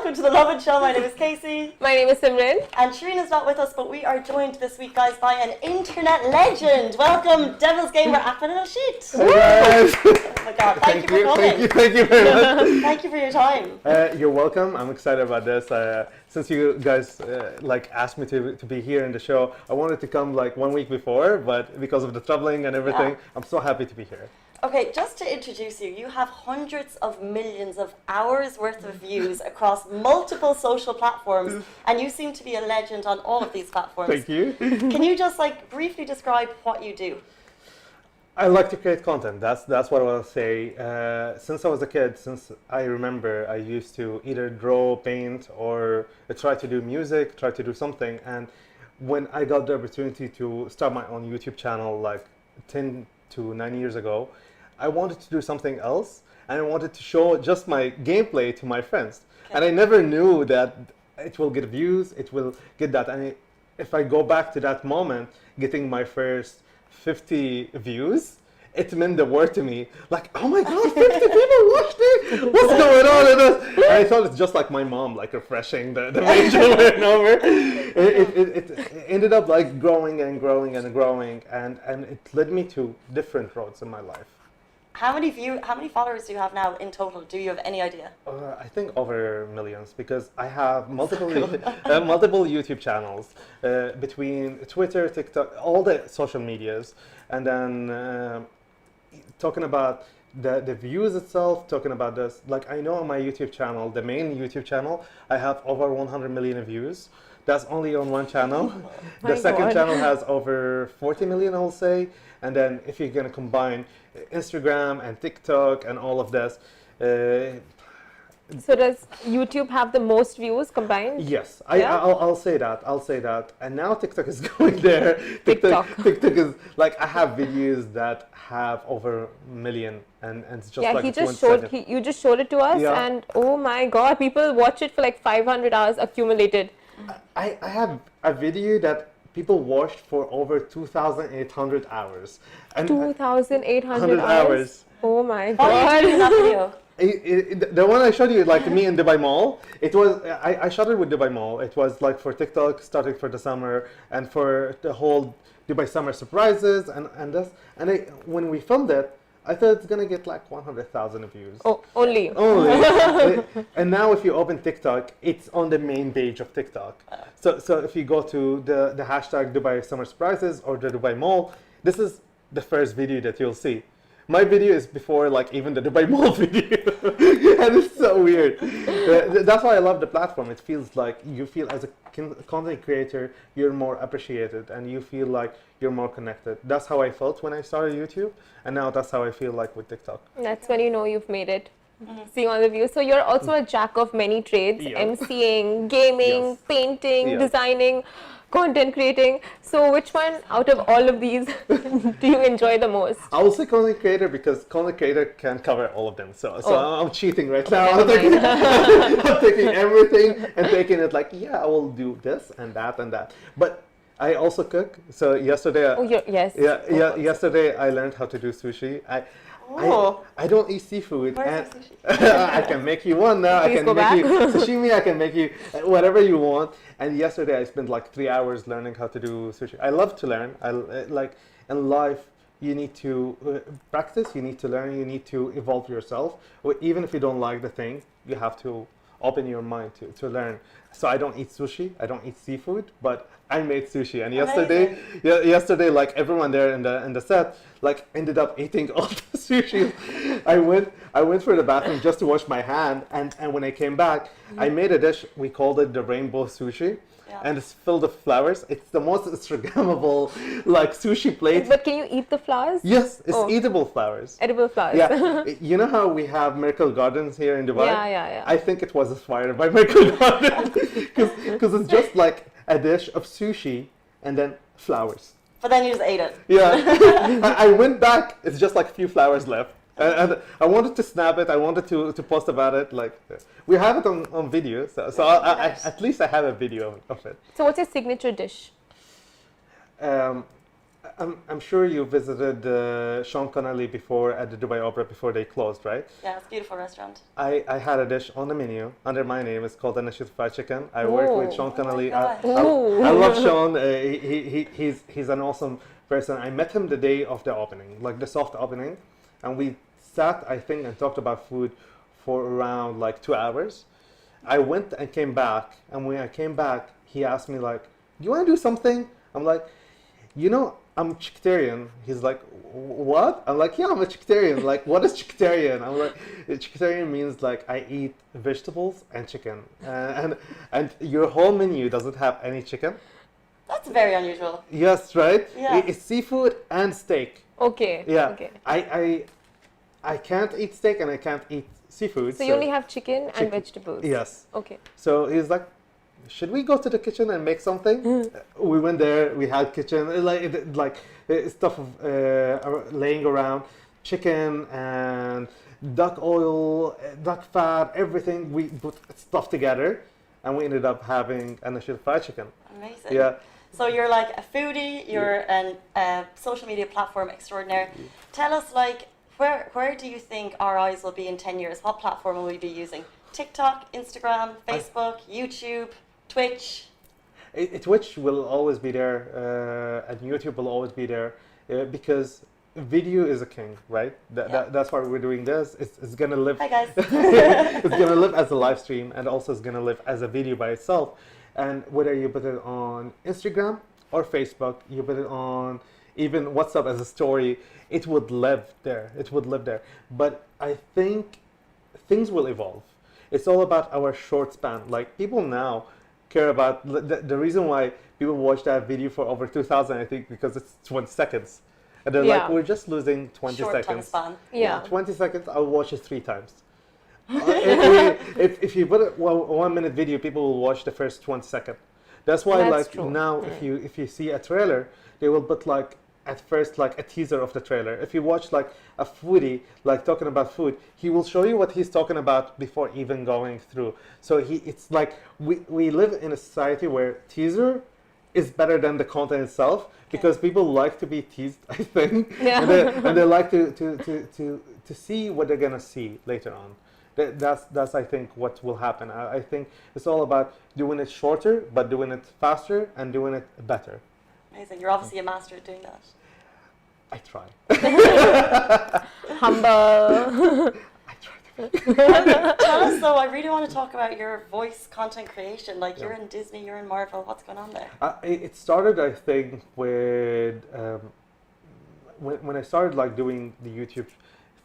welcome to the Lovin show. My name is Casey. My name is Simran. And Shareena's not with us, but we are joined this week, guys, by an internet legend. Welcome, DVLZGame Ahmed Al Nasheet. Hey guys! Oh my God, thank you for coming. Thank you very much. Thank you for your time. You're welcome. I'm excited about this. Since you guys asked me to be here in the show, I wanted to come like 1 week before, but because of the traveling and everything, I'm so happy to be here. Okay, just to introduce you, you have hundreds of millions of hours worth of views across multiple social platforms, and you seem to be a legend on all of these platforms. Thank you. Can you just briefly describe what you do? I like to create content. That's what I want to say. Since I was a kid, since I remember, I used to either draw, paint, or try to do music, try to do something. And when I got the opportunity to start my own YouTube channel like 10 to 9 years ago, I wanted to do something else, and I wanted to show just my gameplay to my friends. Okay. And I never knew that it will get views, it will get that. And if I go back to that moment, getting my first 50 views, it meant the world to me. Like, oh my God, 50 people watched it! What's going on? And I thought it's just like my mom, like refreshing the page over and over. It ended up like growing and growing and growing, and it led me to different roads in my life. How many followers do you have now in total? Do you have any idea? I think over millions, because I have multiple YouTube channels between Twitter, TikTok, all the social medias, and then talking about the views itself, talking about this. Like, I know on my YouTube channel, the main YouTube channel, I have over 100 million views. That's only on one channel. The second channel has over 40 million, I'll say. And then if you're going to combine Instagram and TikTok and all of this. So does YouTube have the most views combined? Yes, I'll say that. I'll say that. And now TikTok is going there. TikTok is like, I have videos that have over a million, and it's just like you just showed it to us, and oh my God, people watch it for like 500 hours accumulated. I have a video that people watched for over 2,800 hours. 2,800 hours? Oh my God. What did you do in that video? The one I showed you, like me in Dubai Mall, it was, I shot it with Dubai Mall. It was like for TikTok, starting for the summer, and for the whole Dubai summer surprises and this. And when we filmed it, I thought it's gonna get like 100,000 views. Oh, only. And now if you open TikTok, it's on the main page of TikTok. So if you go to the hashtag Dubai Summer Surprises or the Dubai Mall, this is the first video that you'll see. My video is before like even the Dubai Mall video. And it's so weird. That's why I love the platform. It feels like you feel as a content creator, you're more appreciated, and you feel like you're more connected. That's how I felt when I started YouTube, and now that's how I feel like with TikTok. That's when you know you've made it. Seeing all the views. So you're also a jack of many trades, MCing, gaming, painting, designing, content creating. So which one out of all of these do you enjoy the most? I will say content creator, because content creator can cover all of them. So I'm cheating right now. I'm taking everything and taking it like, yeah, I will do this and that and that. But I also cook. So yesterday, yesterday I learned how to do sushi. I don't eat seafood. Where's the sushi? I can make you one now. Please I can make you sashimi. I can make you whatever you want. And yesterday I spent like 3 hours learning how to do sushi. I love to learn. Like in life, you need to practice. You need to learn. You need to evolve yourself. Even if you don't like the thing, you have to open your mind to learn. So I don't eat sushi. I don't eat seafood, but I made sushi. And yesterday, like everyone there in the set, like ended up eating all the sushi. I went for the bathroom just to wash my hand, and when I came back, I made a dish. We called it the rainbow sushi. And it's filled with flowers. It's the most Instagrammable like sushi plate. But can you eat the flowers? Yes, it's eatable flowers. Edible flowers. Yeah. You know how we have Miracle Gardens here in Dubai? Yeah. I think it was inspired by Miracle Gardens because it's just like a dish of sushi and then flowers. But then you just ate it. Yeah. I went back. It's just like a few flowers left. And I wanted to snap it. I wanted to post about it. Like, we have it on video, so at least I have a video of it. So what's your signature dish? I'm sure you visited Sean Connolly before at the Dubai Opera before they closed, right? Yeah, it's a beautiful restaurant. I had a dish on the menu under my name. It's called Al Nasheet fried chicken. I work with Sean Connolly. gosh. I love Sean. He's an awesome person. I met him the day of the opening, like the soft opening, and we sat, I think, and talked about food for around like 2 hours. I went and came back, and when I came back, he asked me like, "Do you want to do something?" I'm like, "You know, I'm Chicketarian." He's like, "What?" I'm like, "Yeah, I'm a Chicketarian." Like, what is Chicketarian? I'm like, Chicketarian means like I eat vegetables and chicken, and your whole menu doesn't have any chicken. That's very unusual. Yes, right. Yeah. It's seafood and steak. Okay. Yeah. Okay. I can't eat steak and I can't eat seafood. So you only have chicken and vegetables. Yes. Okay. So he's like, should we go to the kitchen and make something? We went there. We had kitchen like stuff laying around, chicken and duck oil, duck fat, everything. We put stuff together, and we ended up having a Nasheet fried chicken. Amazing. Yeah. So you're like a foodie, you're a social media platform extraordinaire. Tell us, like, where do you think our eyes will be in 10 years? What platform will we be using? TikTok, Instagram, Facebook, YouTube, Twitch? Twitch will always be there, and YouTube will always be there, because video is a king, right? That's why we're doing this. It's gonna live. Hi guys. It's gonna live as a live stream, and also it's gonna live as a video by itself. And whether you put it on Instagram or Facebook, you put it on even WhatsApp as a story, it would live there. It would live there. But I think things will evolve. It's all about our short span. Like, people now care about the reason why people watch that video for over 2,000, I think, because it's 20 seconds. And they're like, we're just losing 20 Short seconds. time span. Yeah. 20 seconds, I'll watch it 3 times. If you put a 1 minute video, people will watch the first 20 seconds. That's why, That's like, true. now if you see a trailer, they will put like at first like a teaser of the trailer. If you watch like a foodie like talking about food, he will show you what he's talking about before even going through. So it's like we live in a society where teaser is better than the content itself, because people like to be teased, I think. Yeah. and they like to see what they're gonna see later on. That's I think what will happen. I think it's all about doing it shorter, but doing it faster and doing it better. Amazing. You're obviously a master at doing that. I try. Humble. I try. Tell us though, I really want to talk about your voice content creation. Like, you're in Disney, you're in Marvel. What's going on there? It started, I think, with when I started like doing the YouTube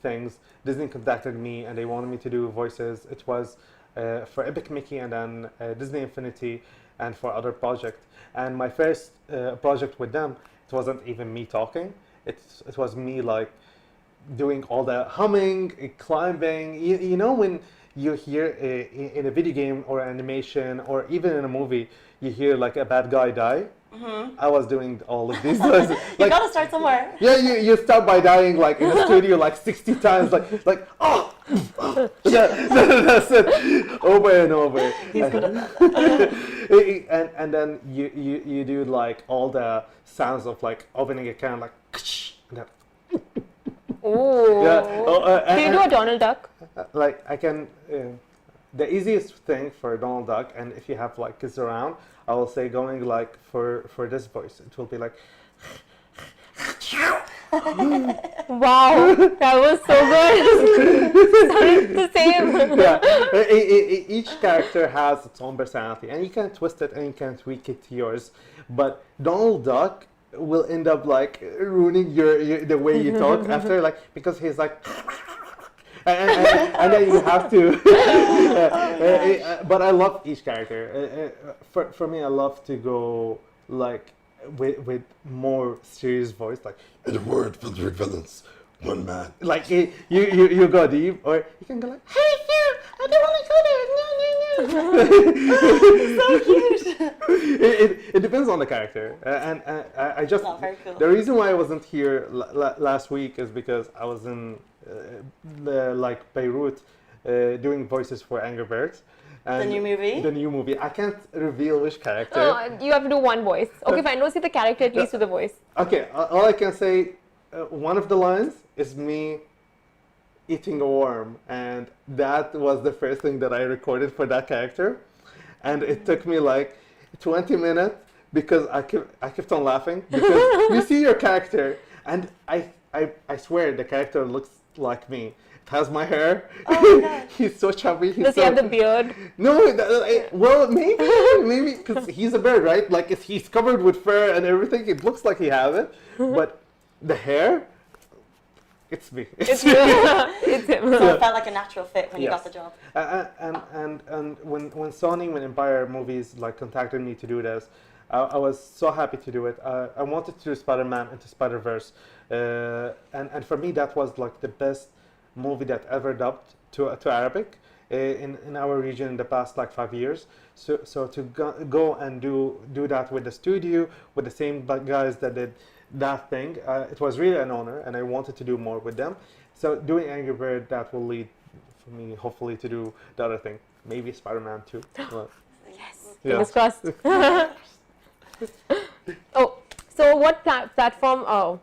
things. Disney contacted me and they wanted me to do voices. It was for Epic Mickey and then Disney Infinity and for other projects. And my first project with them, it wasn't even me talking. It was me like doing all the humming, climbing. You know when you hear in a video game or animation or even in a movie, you hear like a bad guy die. Mm-hmm. I was doing all of these. You gotta start somewhere. Yeah, you start by dying like in the studio like 60 times, like oh, that's it, over and over. He's good at that. and then you do like all the sounds of like opening a can, like and then, Ooh. Yeah. Can you do a Donald Duck? Like I can. The easiest thing for Donald Duck, and if you have like kids around, I will say going like for this voice, it will be like. Wow, that was so good. Sounded the same. Yeah, each character has its own personality, and you can twist it and you can tweak it to yours. But Donald Duck will end up like ruining your the way you talk after, like, because he's like. And then you have to. But I love each character. For me, I love to go like with more serious voice, like In a word, filtering villains, one man. like you go deep, or you can go like, hey you, I don't want to go there. No. So cute. It depends on the character, and I just Oh, very cool. the reason why I wasn't here last week is because I was in like Beirut doing voices for Angry Birds. The new movie? The new movie. I can't reveal which character. You have to do one voice. Okay, fine. Don't say the character, at least do the voice. Okay, all I can say, one of the lines is me eating a worm, and that was the first thing that I recorded for that character, and it took me like 20 minutes because I kept on laughing because you see your character, and I swear the character looks like me. It has my hair. Oh, He's so chubby. Does he have the beard? No, well, maybe because he's a bird, right? Like if he's covered with fur and everything, it looks like he has it. But the hair, it's me. It's him. So it felt like a natural fit when you got the job. And when Sony, when Empire Movies like contacted me to do this, I was so happy to do it. I wanted to do Spider-Man into Spider-Verse, and for me that was like the best movie that ever dubbed to Arabic in our region in the past like 5 years. So to go and do that with the studio, with the same guys that did that thing, it was really an honor, and I wanted to do more with them. So doing Angry Bird, that will lead for me hopefully to do the other thing, maybe Spider-Man too. Well, Yes. Fingers crossed. Oh, so what platform? Oh.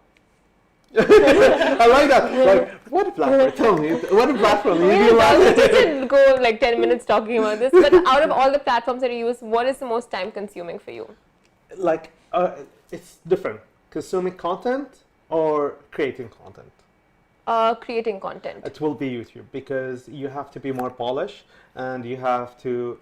I like that. Like, what platform? Tell me, what platform? We didn't go like 10 minutes talking about this, but out of all the platforms that you use, what is the most time consuming for you? Like, it's different. Consuming content or creating content? Creating content. It will be YouTube because you have to be more polished and you have to.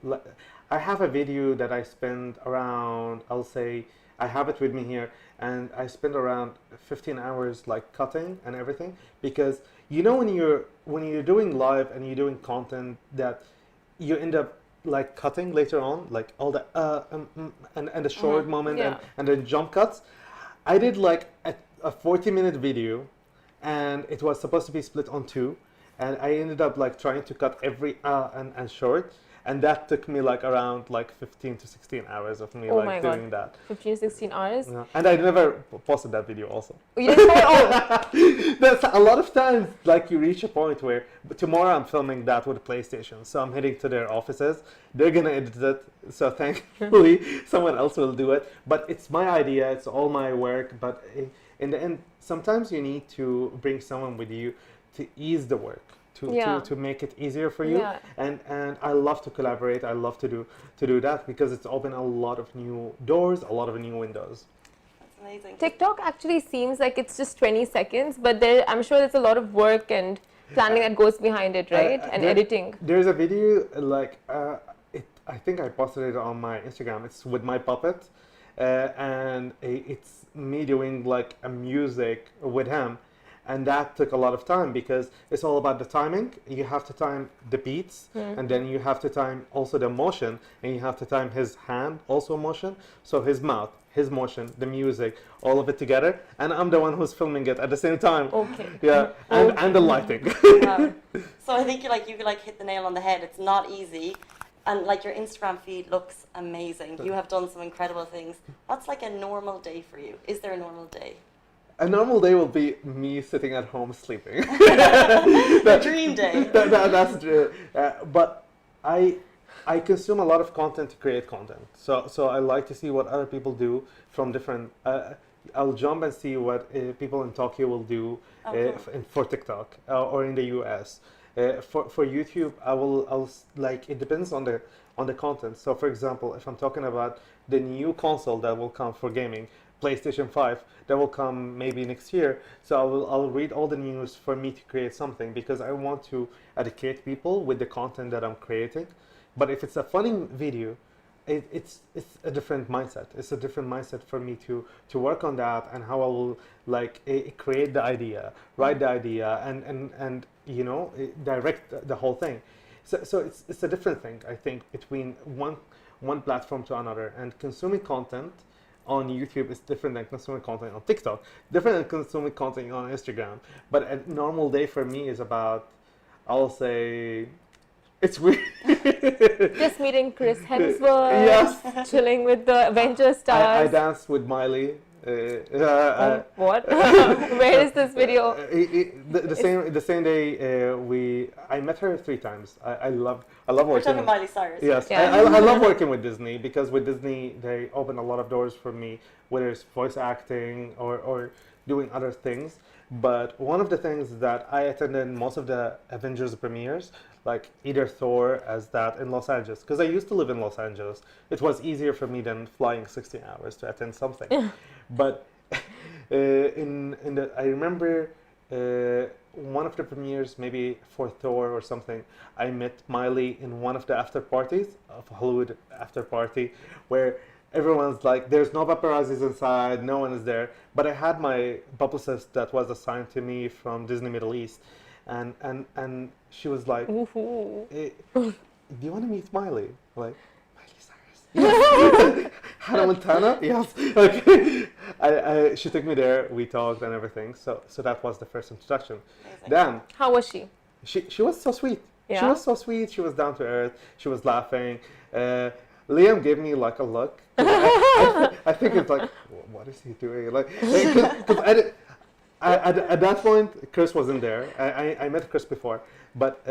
I have a video that I spend around, I'll say, I have it with me here, and I spend around 15 hours like cutting and everything, because you know when you're doing live and you're doing content that you end up like cutting later on, like all the and the short moment and the jump cuts. I did like a 40-minute video, and it was supposed to be split on 2, and I ended up like trying to cut every and short. And that took me like around like 15 to 16 hours of me like doing that. 15 to 16 hours? Yeah. And I never posted that video also. You didn't post? That's a lot of times like you reach a point where tomorrow I'm filming that with PlayStation. So I'm heading to their offices. They're going to edit it. So thankfully someone else will do it. But it's my idea. It's all my work. But in the end, sometimes you need to bring someone with you to ease the work. To make it easier for you, and I love to collaborate. I love to do that because it's opened a lot of new doors, a lot of new windows. That's amazing. TikTok actually seems like it's just 20 seconds, but I'm sure there's a lot of work and planning that goes behind it, right? And editing. There's a video like I think I posted it on my Instagram. It's with my puppet, and it's me doing like a music with him. And that took a lot of time because it's all about the timing. You have to time the beats, and then you have to time also the motion, and you have to time his hand also motion. So his mouth, his motion, the music, all of it together. And I'm the one who's filming it at the same time. Okay. Yeah, and the lighting. Wow. So I think you hit the nail on the head. It's not easy. And like your Instagram feed looks amazing. You have done some incredible things. What's like a normal day for you? Is there a normal day? A normal day will be me sitting at home sleeping. The dream day. That's true. But I consume a lot of content to create content. So I like to see what other people do from different. I'll jump and see what people in Tokyo will do for TikTok or in the US. For YouTube, I'll like it depends on the content. So for example, if I'm talking about the new console that will come for gaming, PlayStation 5, that will come maybe next year. So I'll read all the news for me to create something because I want to educate people with the content that I'm creating. But if it's a funny video, it's a different mindset. It's a different mindset for me to work on that and how I will like create the idea, write the idea, and you know direct the whole thing. So it's a different thing I think between one platform to another, and consuming content on YouTube is different than consuming content on TikTok, different than consuming content on Instagram. But a normal day for me is about, I'll say, it's weird. Just meeting Chris Hemsworth, yes. chilling with the Avengers stars. I danced with Miley What? Where is this video? The same day I met her 3 times. I love We're working. talking Miley Cyrus. Yes, Yeah. I love working with Disney because with Disney they open a lot of doors for me, whether it's voice acting or doing other things. But one of the things that I attended most of the Avengers premieres, like either Thor as that in Los Angeles, because I used to live in Los Angeles. It was easier for me than flying 16 hours to attend something. But I remember one of the premieres, maybe for Thor or something, I met Miley in one of the after parties of Hollywood after party, where everyone's like, there's no paparazzis inside, no one is there. But I had my publicist that was assigned to me from Disney Middle East, and she was like, do you want to meet Miley? I'm like, Miley Cyrus? Yes. Hannah Montana? Yes. Okay. She took me there, we talked and everything. So that was the first introduction. Amazing. Then How was she? she was so sweet. Yeah? She was so sweet. She was down to earth. She was laughing. Liam gave me like a look. I think it's like, what is he doing? Like, because at that point, Chris wasn't there. I met Chris before, but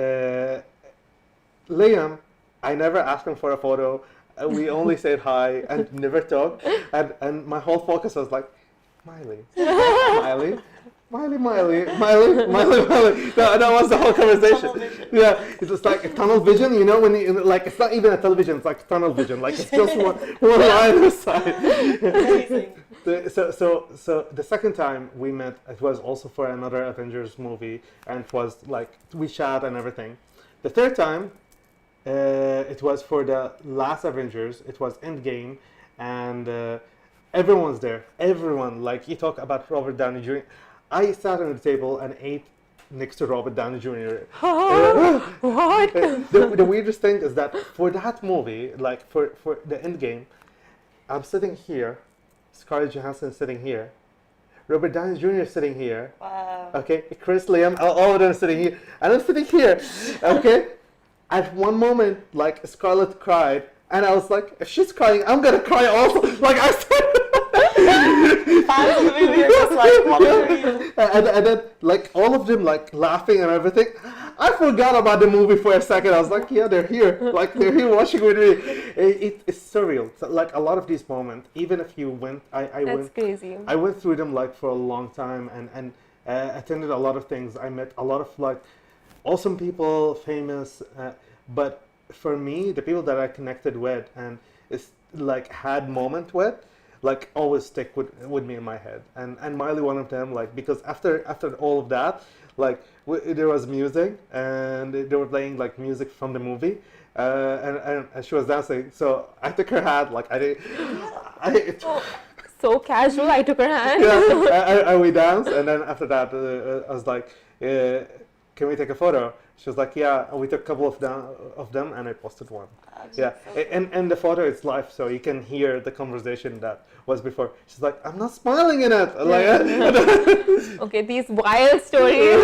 Liam, I never asked him for a photo. We only said hi and never talked. And my whole focus was like, Miley, Miley. Miley. That was the whole conversation. Yeah, it's just like a tunnel vision, you know, when you, like, it's not even a television, it's like tunnel vision, like it's just one line aside. Amazing. So the second time we met, it was also for another Avengers movie, and it was like, we chat and everything. The third time, it was for the last Avengers, it was Endgame, and everyone's there. Everyone, like, you talk about Robert Downey Jr. I sat on the table and ate next to Robert Downey Jr. What? The weirdest thing is that for that movie, like for the Endgame, I'm sitting here, Scarlett Johansson is sitting here, Robert Downey Jr. is sitting here, Wow. okay, Chris, Liam, all of them are sitting here, and I'm sitting here, okay. At one moment, like, Scarlett cried, and I was like, if she's crying, I'm gonna cry also. Like, I started. Fans of the movie are just like, what are you? And then, like, all of them, like, laughing and everything. I forgot about the movie for a second. I was like, yeah, they're here. Like, they're here watching with me. It's surreal. So, like, a lot of these moments, even if you went, That's crazy. I went through them, like, for a long time and attended a lot of things. I met a lot of, like, awesome people, famous, but for me, the people that I connected with and is like had moment with, like, always stick with me in my head. And Miley, one of them, like, because after all of that, like, there was music and they were playing like music from the movie, and she was dancing. So I took her hand, like, So casual, I took her hand. yeah, we danced, and then after that, I was like, can we take a photo? She was like, yeah, and we took a couple of them, and I posted one. Yeah, and the photo is live, so you can hear the conversation that was before. She's like, I'm not smiling in it. Like, Okay, these wild stories.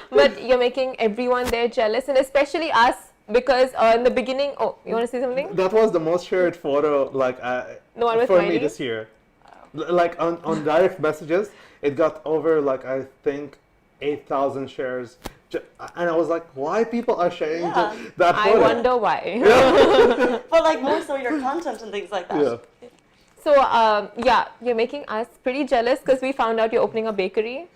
But you're making everyone there jealous, and especially us, because in the beginning, you want to say something? that was the most shared photo, like, The one with for me Miley? this year. Like, on direct messages, it got over, like, I think 8,000 shares. And I was like, why people are sharing Yeah. that I photo? wonder why. But like more so your content and things like that. Yeah. So, yeah, you're making us pretty jealous because we found out you're opening a bakery.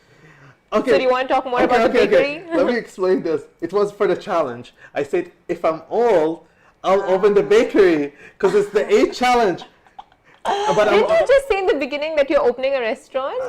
Okay. So do you want to talk more about the bakery? Let me explain this. It was for the challenge. I said, if I'm old, I'll open the bakery because it's the 8 challenge. But Didn't you just say in the beginning that you're opening a restaurant?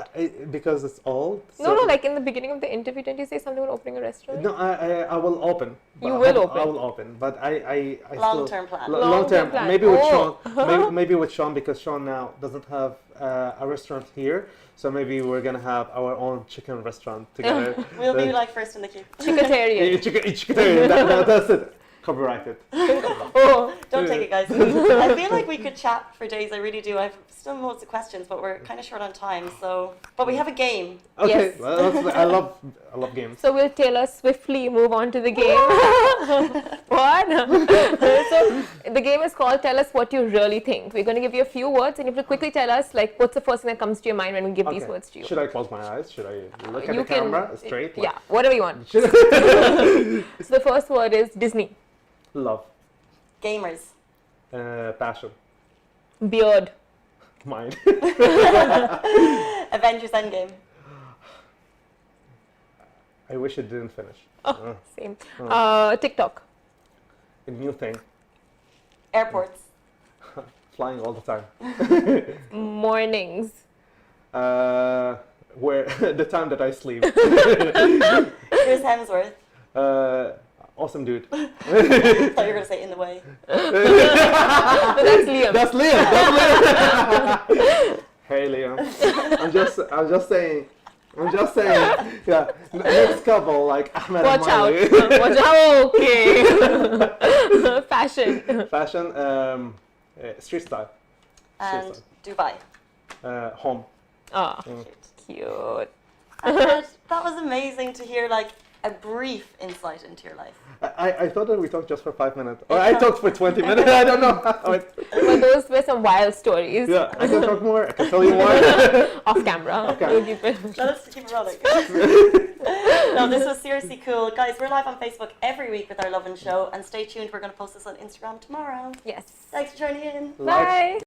because it's old. No, like in the beginning of the interview, didn't you say something about opening a restaurant? No, I will open. You will open. I will open, but I Long-term plan. Long-term plan. Maybe with Oh. Sean. Maybe with Sean, because Sean now doesn't have a restaurant here. So maybe we're gonna have our own chicken restaurant together. We'll be like first in the queue. Chickatarian. Chicken. That's it. Copyrighted. Oh, Don't take it, guys. I feel like we could chat for days. I really do. I've still loads of questions, but we're kind of short on time. So, but we have a game. Okay, Yes. I love games. so will Taylor swiftly move on to the game? What? So the game is called Tell Us What You Really Think. We're going to give you a few words and you have to quickly tell us like what's the first thing that comes to your mind when we give these words to you. Should I close my eyes? Should I look at You the camera straight? Yeah, whatever you want. Should So the first word is Disney. Love. Gamers. Passion. Beard. Mind. Avengers Endgame. I wish it didn't finish. Same. TikTok. A new thing. Airports. Flying all the time. Mornings. Where the time that I sleep. Chris Hemsworth. Awesome dude. I thought you were going to say in the way. No, that's Liam. That's Liam. That's Liam. Hey Liam. I'm just saying. Yeah. Next couple like Ahmed Al Watch out. Nasheet. Watch out. Okay. Fashion. Fashion. Street style. And Dubai. Home. Oh, Cute. cute. Ahmed, that was amazing to hear like a brief insight into your life. I thought that we talked just for 5 minutes. Or I talked for 20 minutes. I don't know. But those were some wild stories. Yeah, I can talk more. I can tell you more. Off camera. Okay. We'll keep it. Let's keep it rolling. No, this was seriously cool. Guys, we're live on Facebook every week with our Lovin' show. And stay tuned. We're going to post this on Instagram tomorrow. Yes. Thanks for joining in. Bye.